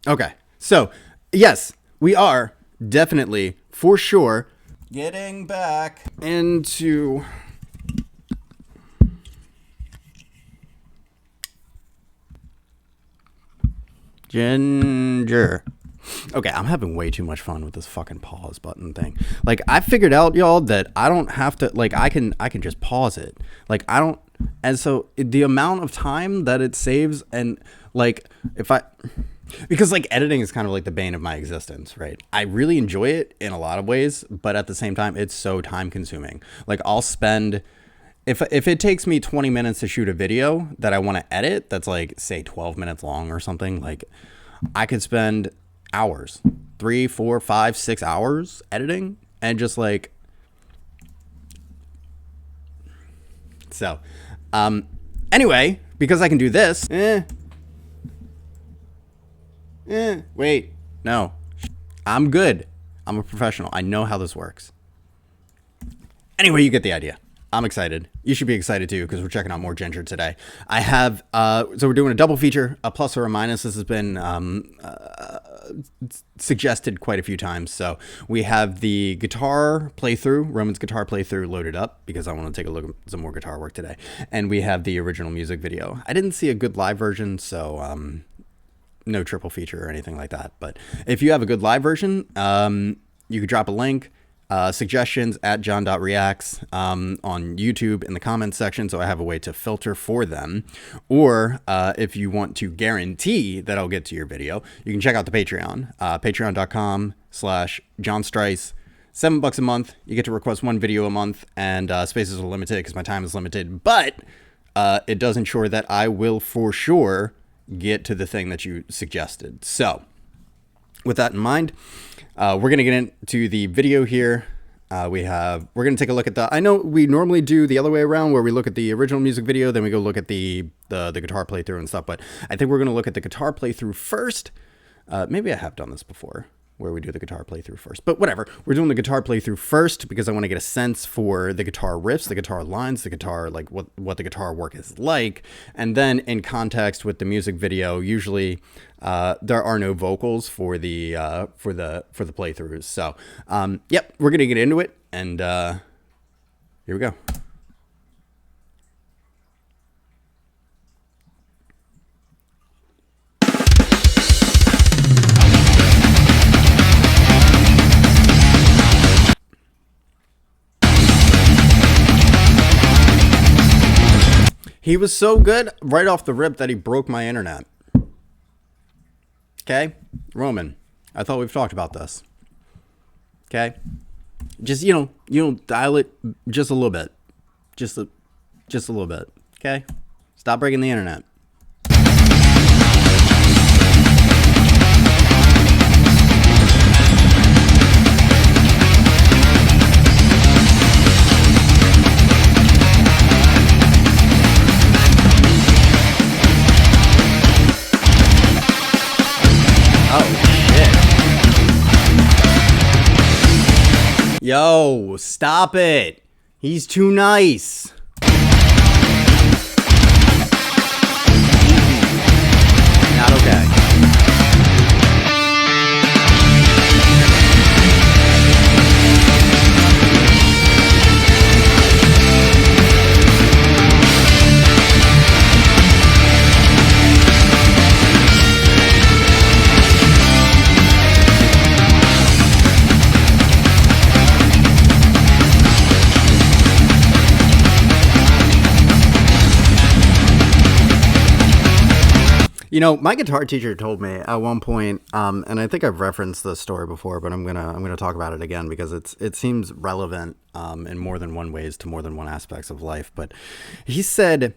Okay. So, yes, we are definitely, for sure, getting back into Jinjer. Okay, I'm having way too much fun with this fucking pause button thing. Like, I figured out, y'all, that I don't have to, like, I can just pause it. Like, I don't, and so the amount of time that it saves, and like, if I, because like editing is kind of like the bane of my existence, right? I really enjoy it in a lot of ways, but at the same time, it's so time consuming. Like, I'll spend, if it takes me 20 minutes to shoot a video that I want to edit, that's like, say, 12 minutes long or something, like, I could spend hours, 3, 4, 5, 6 hours editing, and just like, so, anyway, because I can do this, wait, no, I'm good. I'm a professional. I know how this works. Anyway, you get the idea. I'm excited. You should be excited too, because we're checking out more Jinjer today. I have, so we're doing a double feature, a plus or a minus. This has been suggested quite a few times. So we have the guitar playthrough, Roman's guitar playthrough loaded up, because I want to take a look at some more guitar work today. And we have the original music video. I didn't see a good live version, so no triple feature or anything like that. But if you have a good live version, you could drop a link. Suggestions at john.reacts on YouTube in the comments section, so I have a way to filter for them. Or if you want to guarantee that I'll get to your video, you can check out the Patreon, patreon.com/John Strice. $7 a month. You get to request one video a month, and spaces are limited because my time is limited, but it does ensure that I will for sure get to the thing that you suggested. So with that in mind, we're going to get into the video here. We're going to take a look at I know we normally do the other way around, where we look at the original music video, then we go look at the guitar playthrough and stuff. But I think we're going to look at the guitar playthrough first. Maybe I have done this before, where we do the guitar playthrough first, but whatever. We're doing the guitar playthrough first because I want to get a sense for the guitar riffs, the guitar lines, the guitar, like what the guitar work is like. And then in context with the music video, usually there are no vocals for the playthroughs. So, yep, we're going to get into it, and here we go. He was so good right off the rip that he broke my internet. Okay? Roman, I thought we've talked about this. Okay? Just, dial it just a little bit. Just a little bit. Okay? Stop breaking the internet. Yo, stop it. He's too nice. Not okay. My guitar teacher told me at one point, and I think I've referenced this story before, but I'm gonna talk about it again because it seems relevant in more than one ways to more than one aspects of life. But he said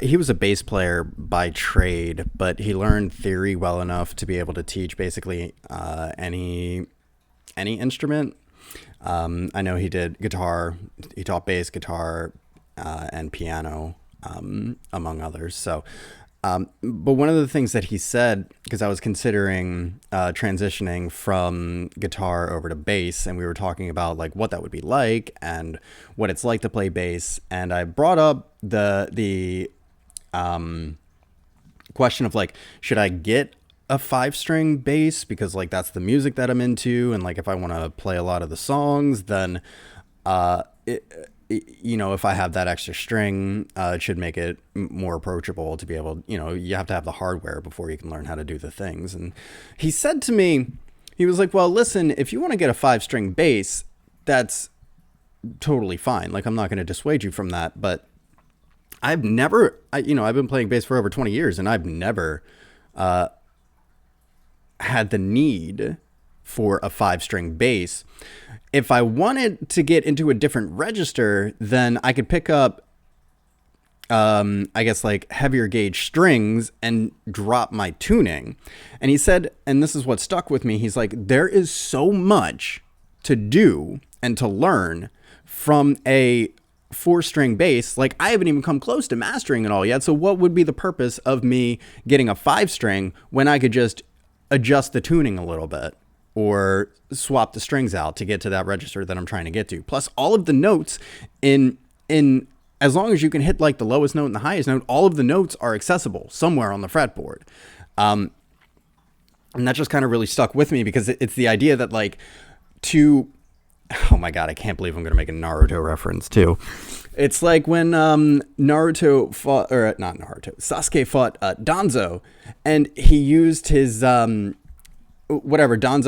he was a bass player by trade, but he learned theory well enough to be able to teach basically any instrument. I know he did guitar. He taught bass, guitar, and piano, among others. So. But one of the things that he said, because I was considering transitioning from guitar over to bass, and we were talking about like what that would be like and what it's like to play bass, and I brought up the question of like, should I get a 5-string bass because like that's the music that I'm into, and like if I want to play a lot of the songs, then if I have that extra string, it should make it more approachable to be able, you have to have the hardware before you can learn how to do the things. And he said to me, he was like, well, listen, if you want to get a 5-string bass, that's totally fine. Like, I'm not going to dissuade you from that, but I've been playing bass for over 20 years and I've never had the need for a 5-string bass. If I wanted to get into a different register, then I could pick up, I guess, like heavier gauge strings and drop my tuning. And he said, and this is what stuck with me, he's like, there is so much to do and to learn from a 4-string bass. Like, I haven't even come close to mastering it all yet. So what would be the purpose of me getting a 5-string when I could just adjust the tuning a little bit or swap the strings out to get to that register that I'm trying to get to? Plus, all of the notes in as long as you can hit like the lowest note and the highest note, all of the notes are accessible somewhere on the fretboard. And that just kind of really stuck with me because it's the idea that like oh my God, I can't believe I'm going to make a Naruto reference too. It's like when Sasuke fought Danzo, and he used his Danzo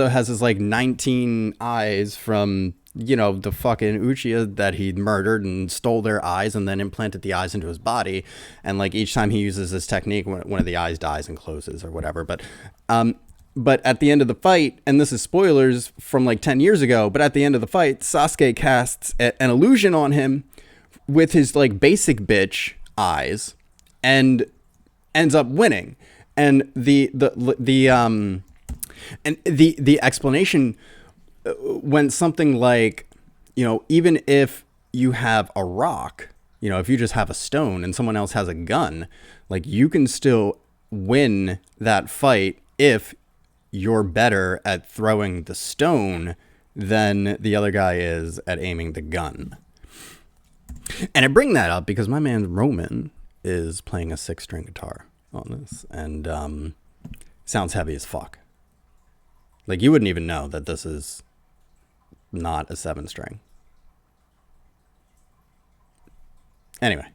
has his like 19 eyes from the fucking Uchiha that he murdered and stole their eyes and then implanted the eyes into his body, and like each time he uses this technique, one of the eyes dies and closes or whatever. But at the end of the fight, and this is spoilers from like 10 years ago, but at the end of the fight, Sasuke casts an illusion on him with his like basic bitch eyes and ends up winning. And the explanation went something like, even if you have a rock, if you just have a stone and someone else has a gun, like you can still win that fight if you're better at throwing the stone than the other guy is at aiming the gun. And I bring that up because my man Roman is playing a 6-string guitar on this, and sounds heavy as fuck. Like, you wouldn't even know that this is not a 7-string. Anyway.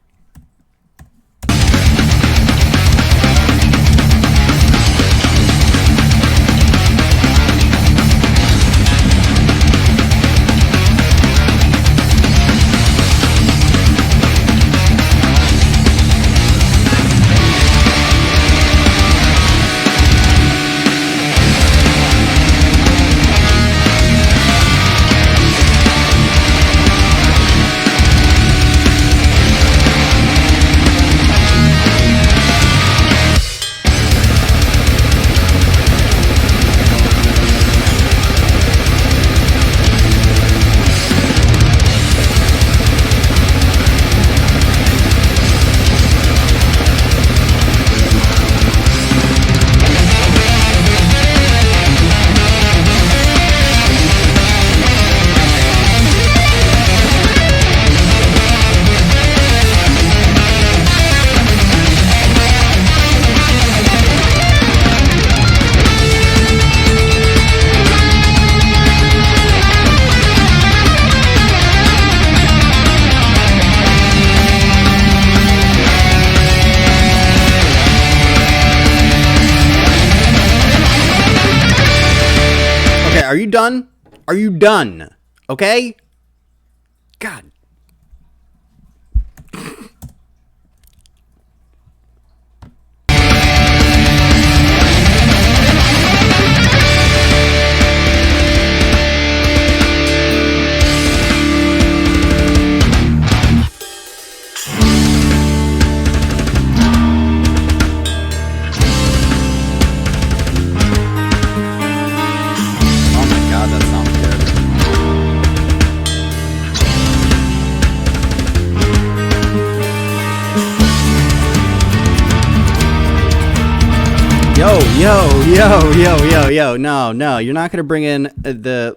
Are you done? Are you done? Okay? God. Yo, no, you're not going to bring in the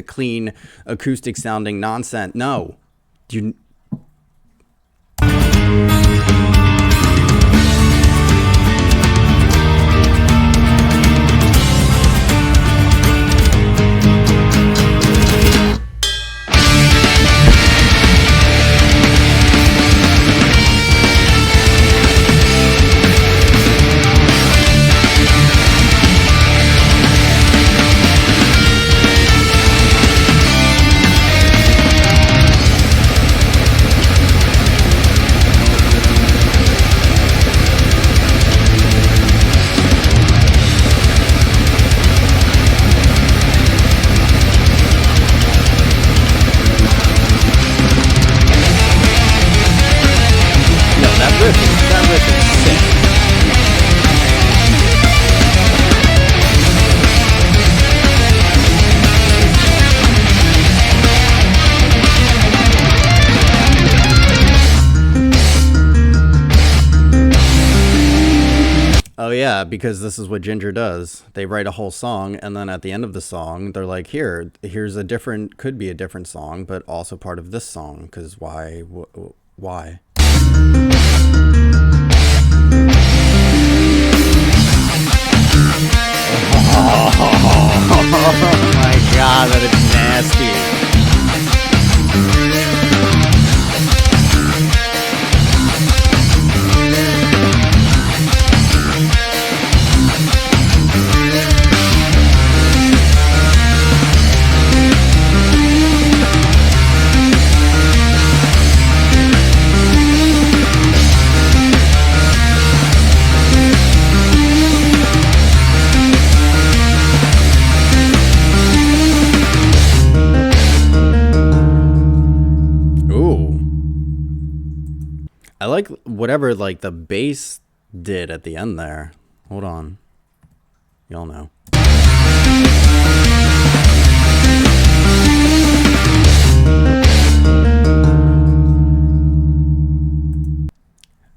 clean acoustic sounding nonsense. No. Oh Oh yeah, because this is what Jinjer does. They write a whole song, and then at the end of the song, they're like, here's a different, could be a different song, but also part of this song. Because why? Why? Oh my god, that is nasty. I like whatever like the bass did at the end there. Hold on. Y'all know.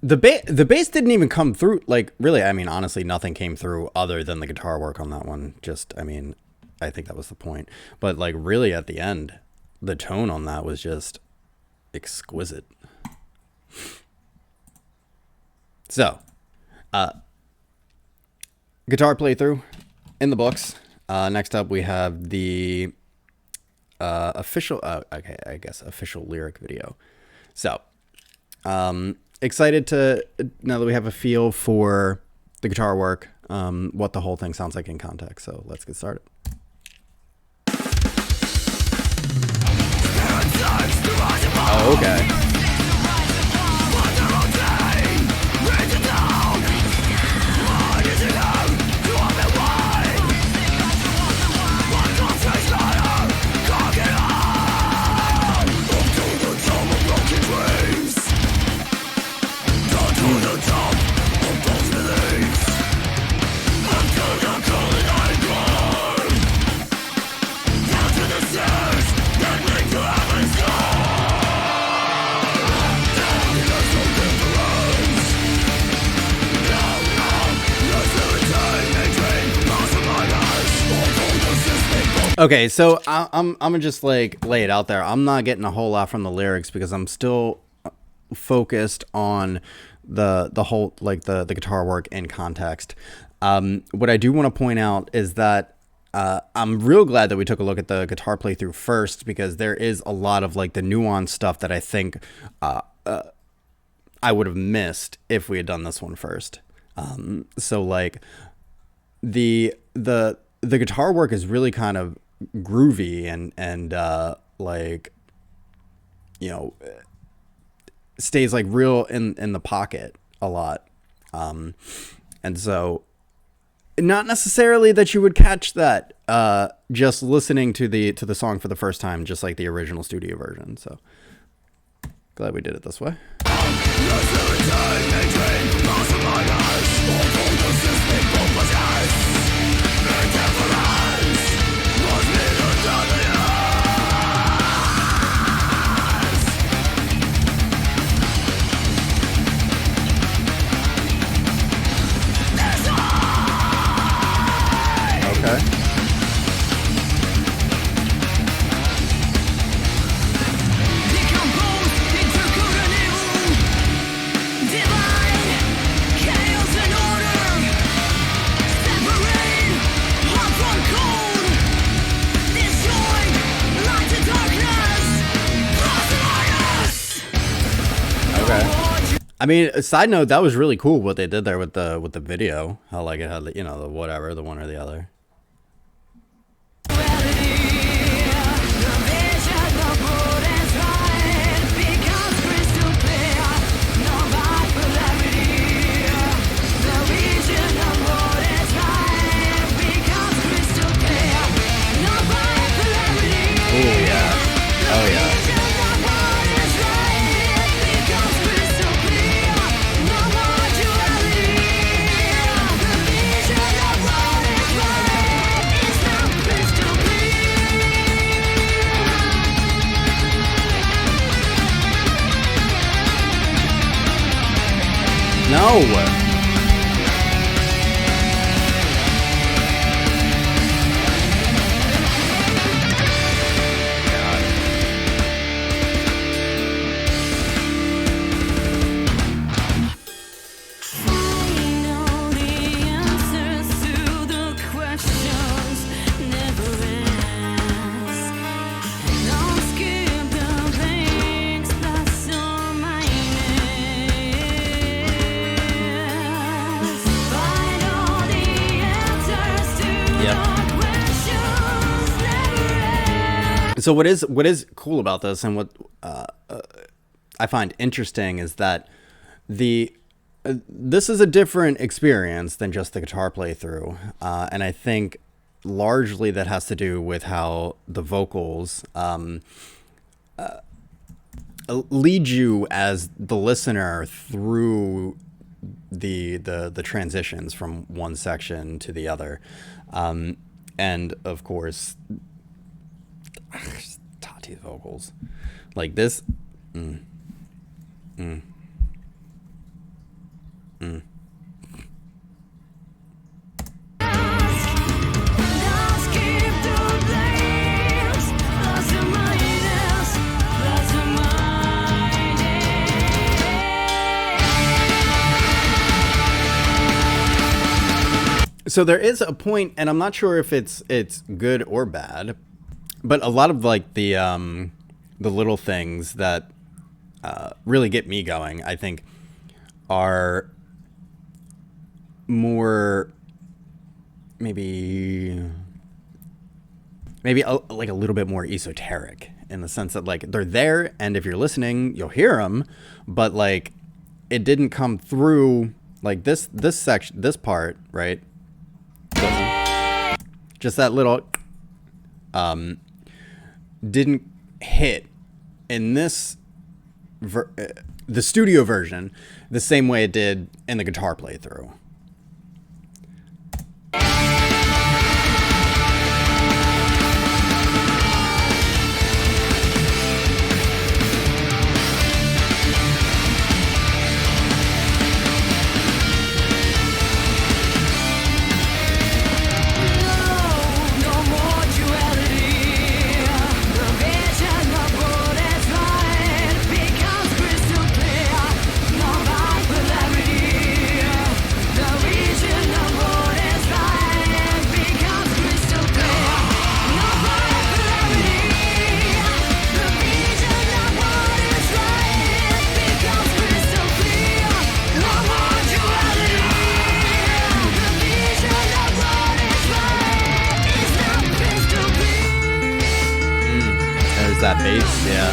The bass didn't even come through. Like, really, I mean, honestly, nothing came through other than the guitar work on that one. Just, I mean, I think that was the point. But, like, really, at the end, the tone on that was just exquisite. So, guitar playthrough in the books. Next up, we have the official, okay, I guess official lyric video. So, excited to, now that we have a feel for the guitar work, what the whole thing sounds like in context. So let's get started. Oh, okay. Okay, so I'm gonna just like lay it out there. I'm not getting a whole lot from the lyrics because I'm still focused on the whole like the guitar work in context. What I do want to point out is that I'm real glad that we took a look at the guitar playthrough first, because there is a lot of like the nuanced stuff that I think I would have missed if we had done this one first. So like the guitar work is really kind of groovy and like, you know, stays like real in the pocket a lot. And so not necessarily that you would catch that just listening to the song for the first time, just like the original studio version. So glad we did it this way. I mean, a side note, that was really cool what they did there with the video. How like it had, you know, the whatever, the one or the other. Oh yeah. Oh yeah. No. Yep. So what is cool about this, and what I find interesting, is that this is a different experience than just the guitar playthrough, and I think largely that has to do with how the vocals lead you as the listener through the transitions from one section to the other, and of course Tati's vocals like this. So there is a point, and I'm not sure if it's good or bad, but a lot of like the little things that really get me going, I think, are more maybe like a little bit more esoteric, in the sense that like they're there, and if you're listening, you'll hear them, but like it didn't come through like this section, this part, right? Just that little didn't hit in this the studio version the same way it did in the guitar playthrough. That bass, yeah.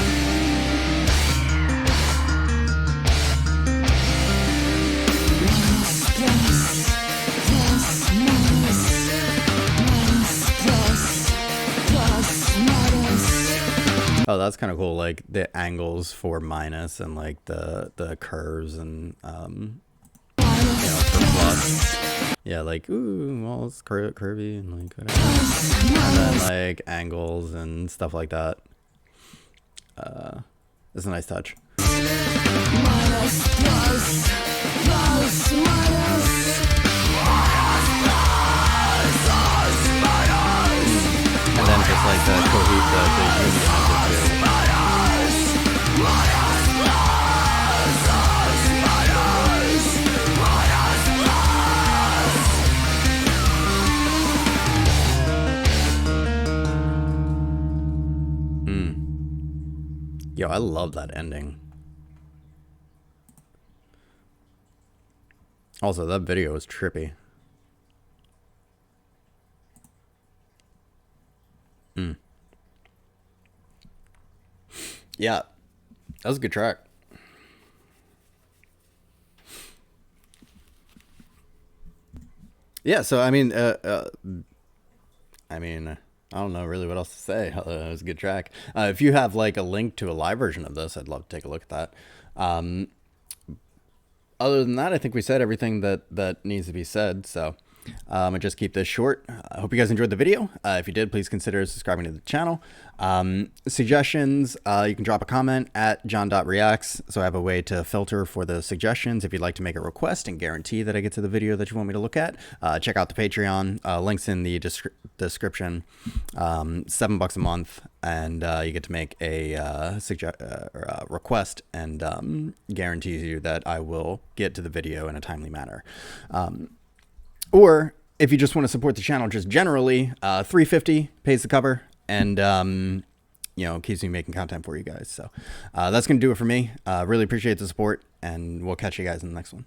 Oh, that's kind of cool, like the angles for minus, and like the curves, and you know, for plus. Yeah, like, ooh, well, it's curvy, and like whatever. And then like angles and stuff like that. It's a nice touch. And then just like the union of it too. Yo, I love that ending. Also, that video is trippy. Yeah, that was a good track. Yeah, so I mean, I don't know really what else to say. It was a good track. If you have like a link to a live version of this, I'd love to take a look at that. Other than that, I think we said everything that needs to be said. So I just keep this short. I hope you guys enjoyed the video. If you did, please consider subscribing to the channel. Suggestions, you can drop a comment at john.reacts. So I have a way to filter for the suggestions. If you'd like to make a request and guarantee that I get to the video that you want me to look at, check out the Patreon. Links in the description. $7 a month, and you get to make a request, and guarantees you that I will get to the video in a timely manner. Or if you just want to support the channel just generally, $3.50 pays the cover, and you know, keeps me making content for you guys. So that's gonna do it for me. Really appreciate the support, and we'll catch you guys in the next one.